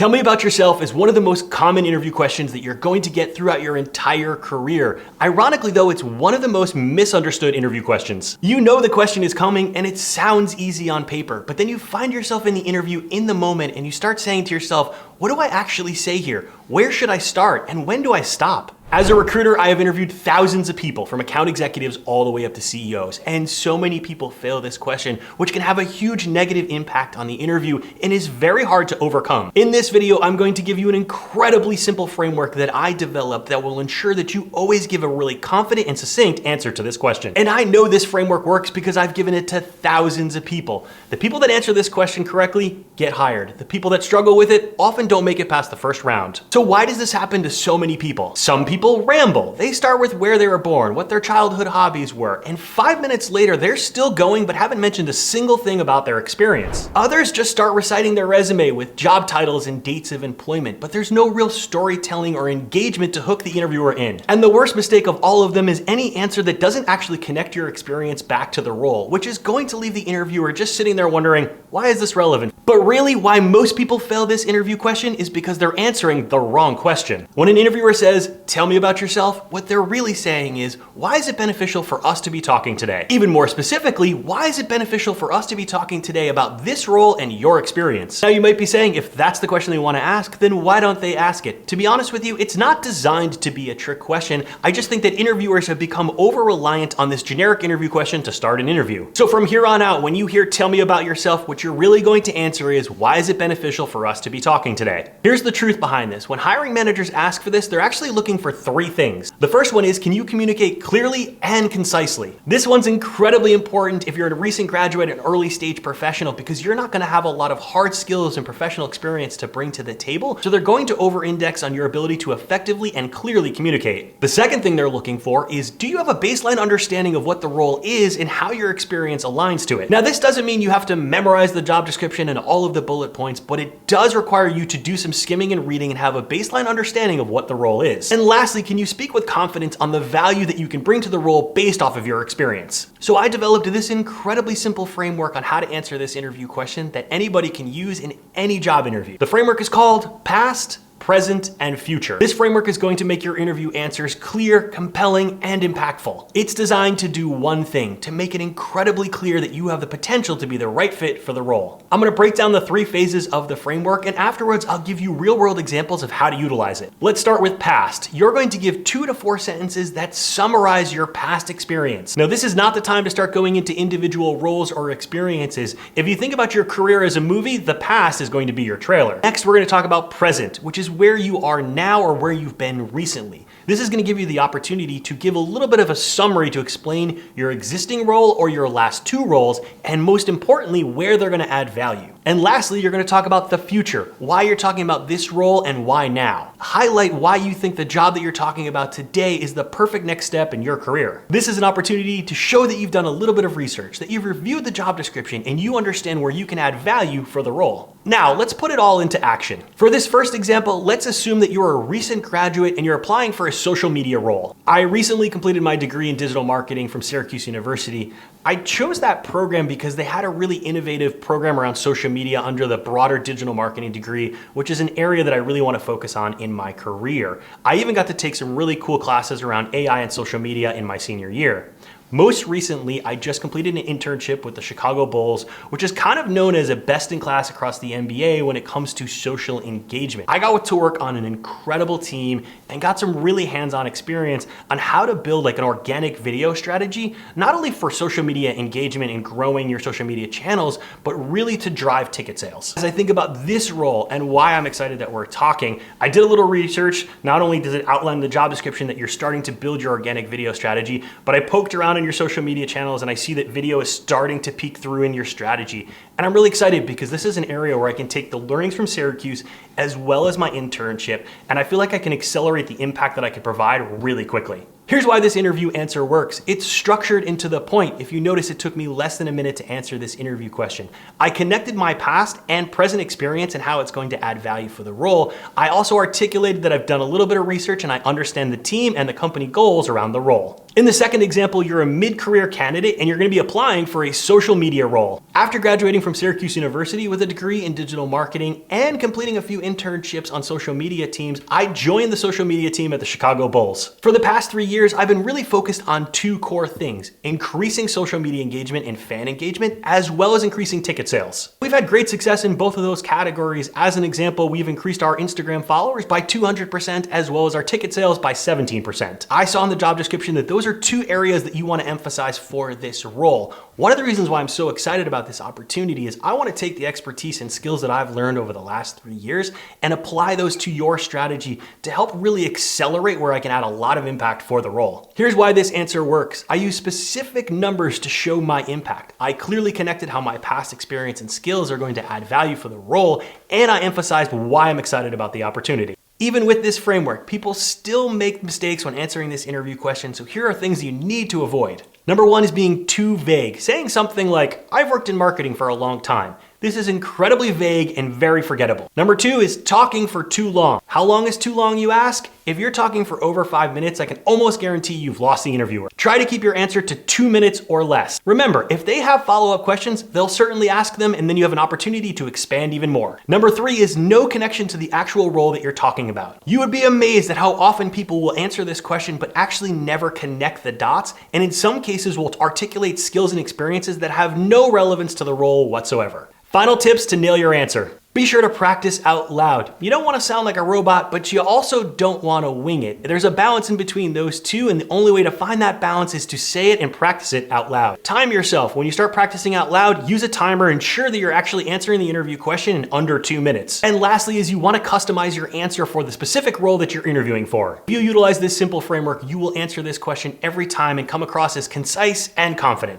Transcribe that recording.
Tell me about yourself is one of the most common interview questions that you're going to get throughout your entire career. Ironically though, it's one of the most misunderstood interview questions. You know the question is coming and it sounds easy on paper, but then you find yourself in the interview in the moment and you start saying to yourself, what do I actually say here? Where should I start? And when do I stop? As a recruiter, I have interviewed thousands of people from account executives all the way up to CEOs, and so many people fail this question, which can have a huge negative impact on the interview and is very hard to overcome. In this video, I'm going to give you an incredibly simple framework that I developed that will ensure that you always give a really confident and succinct answer to this question. And I know this framework works because I've given it to thousands of people. The people that answer this question correctly get hired. The people that struggle with it often don't make it past the first round. So why does this happen to so many people? Some people ramble. They start with where they were born, what their childhood hobbies were, and 5 minutes later, they're still going but haven't mentioned a single thing about their experience. Others just start reciting their resume with job titles and dates of employment, but there's no real storytelling or engagement to hook the interviewer in. And the worst mistake of all of them is any answer that doesn't actually connect your experience back to the role, which is going to leave the interviewer just sitting there wondering, why is this relevant? But really, why most people fail this interview question is because they're answering the wrong question. When an interviewer says, tell me about yourself, what they're really saying is, why is it beneficial for us to be talking today? Even more specifically, why is it beneficial for us to be talking today about this role and your experience? Now you might be saying, if that's the question they want to ask, then why don't they ask it? To be honest with you, it's not designed to be a trick question. I just think that interviewers have become over-reliant on this generic interview question to start an interview. So from here on out, when you hear tell me about yourself, what you're really going to answer is, why is it beneficial for us to be talking today? Here's the truth behind this. When hiring managers ask for this, they're actually looking for three things. The first one is, can you communicate clearly and concisely? This one's incredibly important if you're a recent graduate and early stage professional, because you're not going to have a lot of hard skills and professional experience to bring to the table. So they're going to over-index on your ability to effectively and clearly communicate. The second thing they're looking for is, do you have a baseline understanding of what the role is and how your experience aligns to it? Now, this doesn't mean you have to memorize the job description and all of the bullet points, but it does require you to do some skimming and reading and have a baseline understanding of what the role is. And lastly, can you speak with confidence on the value that you can bring to the role based off of your experience? So I developed this incredibly simple framework on how to answer this interview question that anybody can use in any job interview. The framework is called past, present, and future. This framework is going to make your interview answers clear, compelling, and impactful. It's designed to do one thing, to make it incredibly clear that you have the potential to be the right fit for the role. I'm gonna break down the three phases of the framework, and afterwards I'll give you real-world examples of how to utilize it. Let's start with past. You're going to give 2 to 4 sentences that summarize your past experience. Now, this is not the time to start going into individual roles or experiences. If you think about your career as a movie, the past is going to be your trailer. Next, we're gonna talk about present, which is where you are now or where you've been recently. This is going to give you the opportunity to give a little bit of a summary to explain your existing role or your last 2 roles, and most importantly, where they're going to add value. And lastly, you're going to talk about the future, why you're talking about this role and why now. Highlight why you think the job that you're talking about today is the perfect next step in your career. This is an opportunity to show that you've done a little bit of research, that you've reviewed the job description, and you understand where you can add value for the role. Now, let's put it all into action. For this first example, let's assume that you're a recent graduate and you're applying for a social media role. I recently completed my degree in digital marketing from Syracuse University. I chose that program because they had a really innovative program around social media under the broader digital marketing degree, which is an area that I really want to focus on in my career. I even got to take some really cool classes around AI and social media in my senior year. Most recently, I just completed an internship with the Chicago Bulls, which is kind of known as a best in class across the NBA when it comes to social engagement. I got to work on an incredible team and got some really hands-on experience on how to build like an organic video strategy, not only for social media engagement and growing your social media channels, but really to drive ticket sales. As I think about this role and why I'm excited that we're talking, I did a little research. Not only does it outline the job description that you're starting to build your organic video strategy, but I poked around in your social media channels and I see that video is starting to peek through in your strategy. And I'm really excited because this is an area where I can take the learnings from Syracuse as well as my internship, and I feel like I can accelerate the impact that I can provide really quickly. Here's why this interview answer works. It's structured and to the point. If you notice, it took me less than a minute to answer this interview question. I connected my past and present experience and how it's going to add value for the role. I also articulated that I've done a little bit of research and I understand the team and the company goals around the role. In the second example, you're a mid-career candidate and you're going to be applying for a social media role. After graduating from Syracuse University with a degree in digital marketing and completing a few internships on social media teams, I joined the social media team at the Chicago Bulls. For the past 3 years, I've been really focused on two core things: increasing social media engagement and fan engagement, as well as increasing ticket sales. We've had great success in both of those categories. As an example, we've increased our Instagram followers by 200% as well as our ticket sales by 17%. I saw in the job description that those are two areas that you want to emphasize for this role. One of the reasons why I'm so excited about this opportunity is I want to take the expertise and skills that I've learned over the last 3 years and apply those to your strategy to help really accelerate where I can add a lot of impact for the role. Here's why this answer works. I use specific numbers to show my impact. I clearly connected how my past experience and skills are going to add value for the role, and I emphasized why I'm excited about the opportunity. Even with this framework, people still make mistakes when answering this interview question, so here are things you need to avoid. Number one is being too vague, saying something like, "I've worked in marketing for a long time." This is incredibly vague and very forgettable. Number two is talking for too long. How long is too long, you ask? If you're talking for over 5 minutes, I can almost guarantee you've lost the interviewer. Try to keep your answer to 2 minutes or less. Remember, if they have follow-up questions, they'll certainly ask them, and then you have an opportunity to expand even more. Number three is no connection to the actual role that you're talking about. You would be amazed at how often people will answer this question but actually never connect the dots, and in some cases will articulate skills and experiences that have no relevance to the role whatsoever. Final tips to nail your answer. Be sure to practice out loud. You don't want to sound like a robot, but you also don't want to wing it. There's a balance in between those two, and the only way to find that balance is to say it and practice it out loud. Time yourself. When you start practicing out loud, use a timer, ensure that you're actually answering the interview question in under 2 minutes. And lastly is you want to customize your answer for the specific role that you're interviewing for. If you utilize this simple framework, you will answer this question every time and come across as concise and confident.